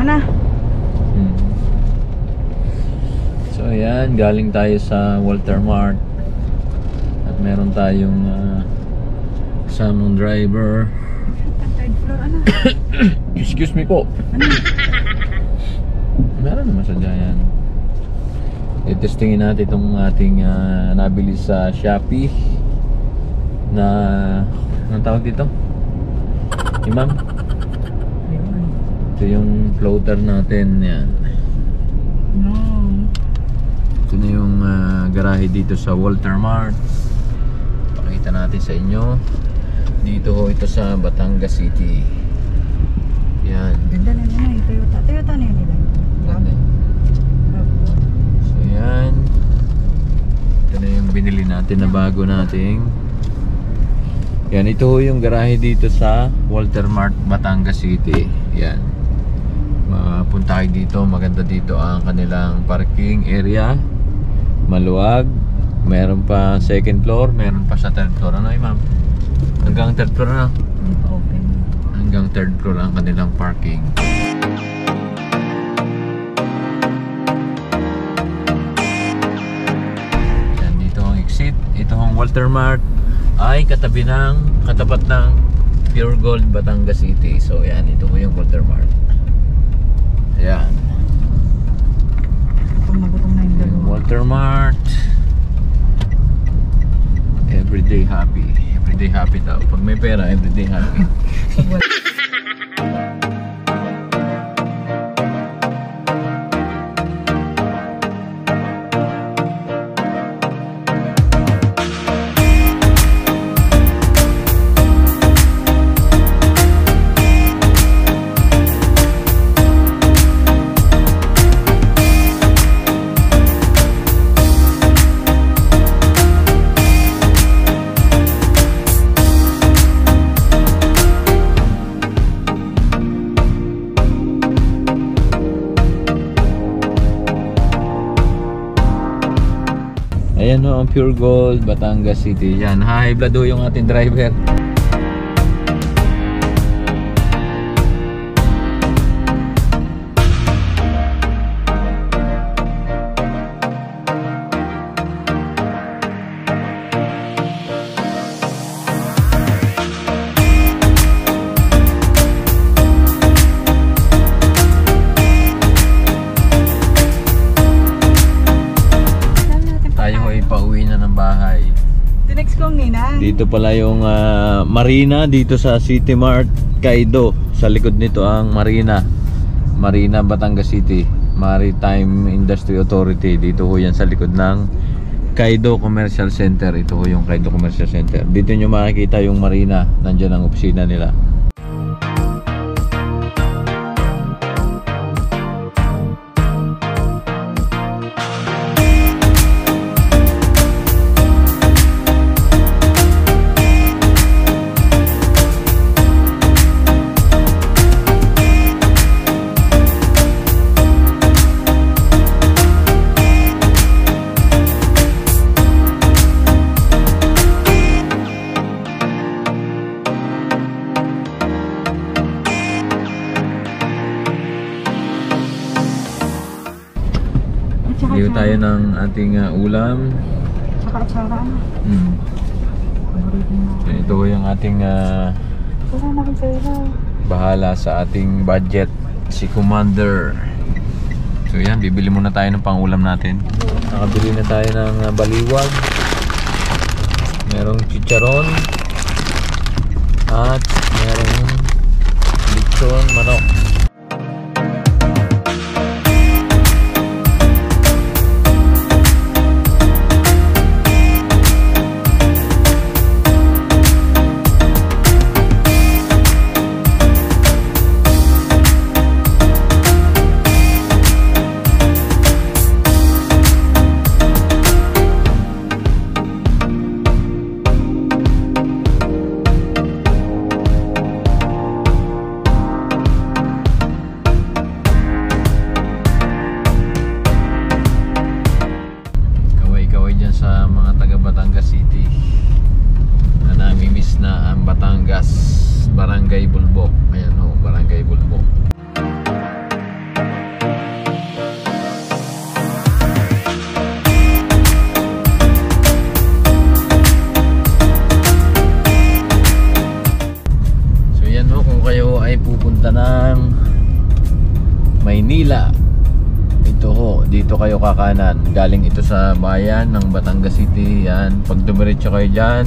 na. So ayan, galing tayo sa Walter Mart. At meron tayong kasamang driver. Third floor, ano? Excuse me po. Ano? Meron naman sa dyan. I-testingin natin itong ating nabili sa Shopee na anong tawag dito? Ma'am? Ito yung floater natin. Yan. No. Ito na yung garahe dito sa Walter Mart. Pakita natin sa inyo. Dito ho ito sa Batangas City. Yan. Ganda na yun, Toyota. Toyota na yun nila. Ganda. So yan. Ito na yung binili natin na bago nating. Yan, ito ho yung garahe dito sa Walter Mart, Batangas City. Yan. Mapunta kayo dito, maganda dito ang kanilang parking area. Maluwag. Meron pa second floor, meron pa sa third floor. Ano ma'am? Hanggang third floor na? Hindi pa open. Hanggang third floor ang kanilang parking. Yan, dito ang exit. Ito ang Walter Mart ay katapat ng Pure Gold, Batangas City. So yan, ito po yung Walter Mart. Ayan. Gutom na yung dalawa. Walter Mart. Everyday happy. Everyday happy daw. Pag may pera, everyday happy. Ayan ho ang Pure Gold, Batangas City. Yan, high blood ho yung ating driver. Dito pala yung marina dito sa City Mart Kaido. Sa likod nito ang marina Batangas City Maritime Industry Authority. Dito ho yan sa likod ng Kaido Commercial Center. Ito ho yung Kaido Commercial Center. Dito nyo makikita yung marina. Nandyan ang opisina nila. Dito tayo ng ating ulam. Saka atsara ano? Ito yung ating bahala sa ating budget, si Commander. So yan, bibili muna tayo ng pangulam natin. Nakabili na tayo ng baliwag. Merong chicharon. At merong lechon manok. Maynila. Ito ho, dito kayo kakanan. Galing ito sa bayan ng Batangas City. Yan, pag dumiretso kayo dyan,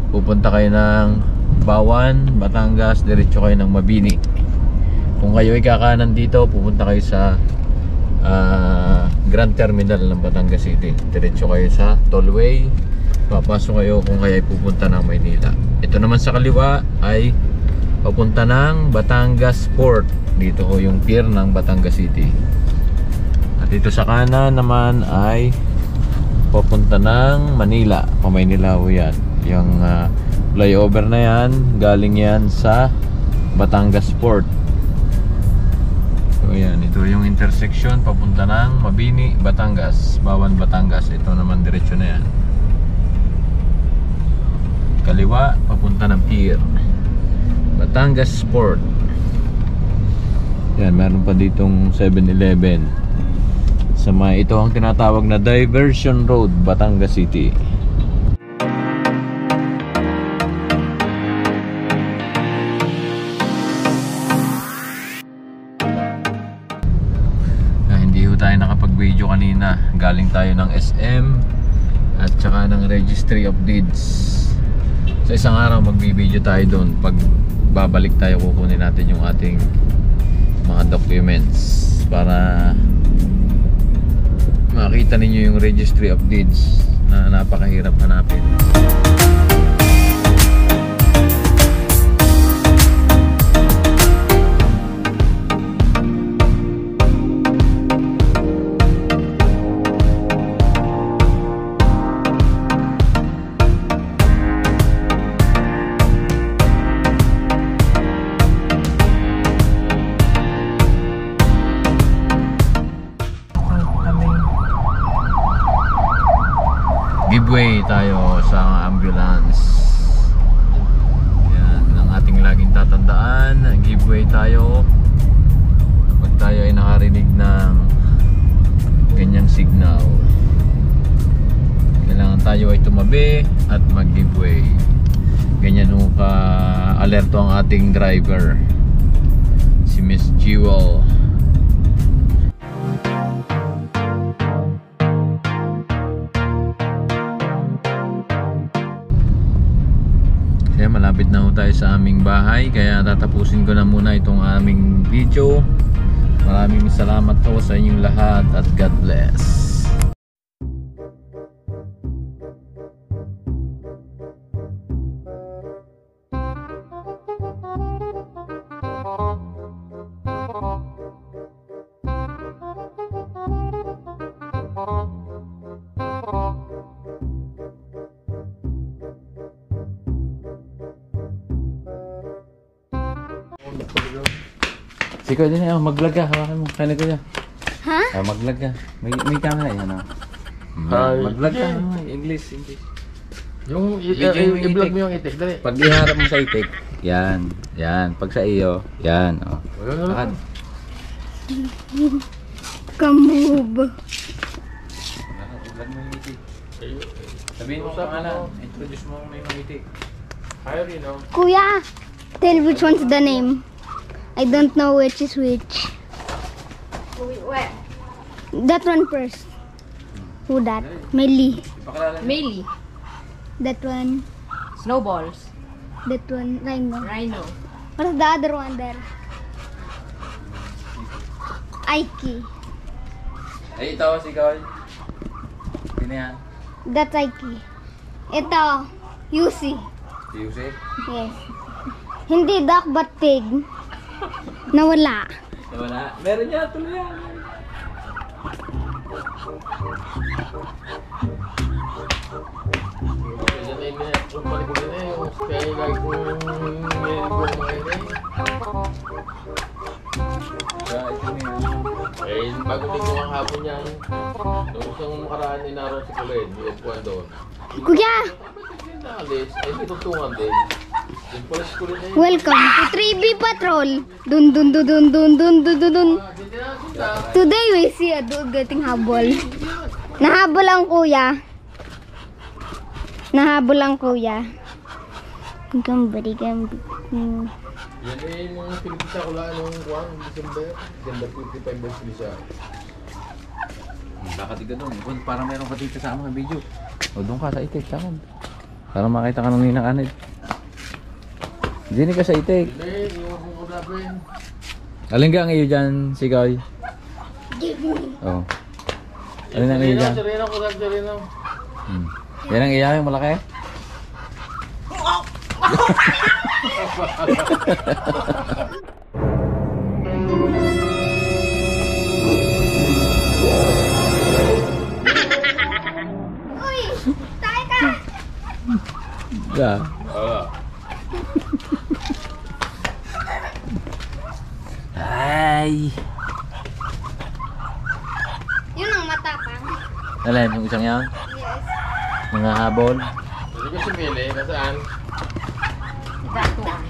pupunta kayo ng Bawan, Batangas, diretso kayo ng Mabini. Kung kayo ay kakanan dito, pupunta kayo sa Grand Terminal ng Batangas City. Diretso kayo sa Tollway, papasok kayo kung kayo ay pupunta ng Maynila. Ito naman sa kaliwa ay papunta ng Batangas Port. Dito ho yung pier ng Batangas City. At dito sa kanan naman ay papunta ng Manila. O Maynila ho yan. Yung flyover na yan, galing yan sa Batangas Port. So yan, ito yung intersection papunta ng Mabini, Batangas, Bawan, Batangas. Ito naman diretso na yan. Kaliwa, papunta ng pier Batangas Port. Yan, meron pa ditong 7-Eleven. Sa may ito ang tinatawag na Diversion Road, Batangas City. Hindi ho tayo nakapag-video kanina. Galing tayo ng SM at saka ng Registry of Deeds. Sa isang araw magbibideo tayo doon. Pag babalik tayo, kukunin natin yung ating mga documents para makita ninyo yung Registry of Deeds na napakahirap hanapin. Giveaway tayo sa ambulance. Yan, ang ating laging tatandaan. Giveaway tayo kapag tayo ay nakarinig ng ganyang signal. Kailangan tayo ay tumabi at mag-giveaway. Ganyan ho ka-alerto ang ating driver, si Miss Jewel. Kaya malapit na ho tayo sa aming bahay, kaya tatapusin ko na muna itong aming video. Maraming salamat po sa inyong lahat at God bless. Si Kuya din, mag-vlog ka, hawakan mo, kaya na Kuya. Ha? Mag-vlog ka, may camera yan. Mag-vlog ka, English. Yung Video yung i-vlog itik. mo yung itik, dali. Pag iharap mo sa itik, yan. Pag sa iyo, yan. Oh. Lakad. Kamove. Vlog mo yung itik. Sabihin mo sa pangalan, introduce mo may mga itik. Hire, you know. Kuya, tell which one's the name. I don't know which is which. Where? That one first. Who that? Melly. Ipakilala. Melee. That one. Snowballs. That one. Rhino. Rhino. What's the other one there? Aiki. Ay, ito, si Kuya. Sino yan? That's Aiki. Ito. Yusi. Si Jose? Yes. Hindi duck but pig. Nawala. Wala. Meron niya, tuloy yan. Yung palikod na yung kaya guys kung buong mga ito eh, bago din ko ang hapon yan. Nung isang makaraan ni Naro si Kuled, yung puwan doon. Kuya, Nakalis, eh tinutulungan din. Yung pala si Kuled na yun. welcome to 3B Patrol. Dun dun dun dun dun dun dun dun dun. Today we see a dog getting habol. Nahabol ang kuya. Nahabol ang kuya. Gambari gambi. Yan eh, yung pinipisa ko lang nung December 55 daw sila siya. Bakit ka doon? Kung parang meron ka dito sa aming video. O doon ka sa itik, saan? Para makita ka ng ninang anid. Dini ka sa itik. Hindi, iwan ko kulapin. Alin ka ang iyo dyan, Sigoy? Oo. Alin ang iyo dyan? Sereno, kulap, sereno. Yan ang iya yung malaki? Uy! Tayo ka! Yeah. Ay! Yun ang matapang. Alin, yung isang yan? Yes. Mga habol? Hindi ko si Mili, nasaan? That one.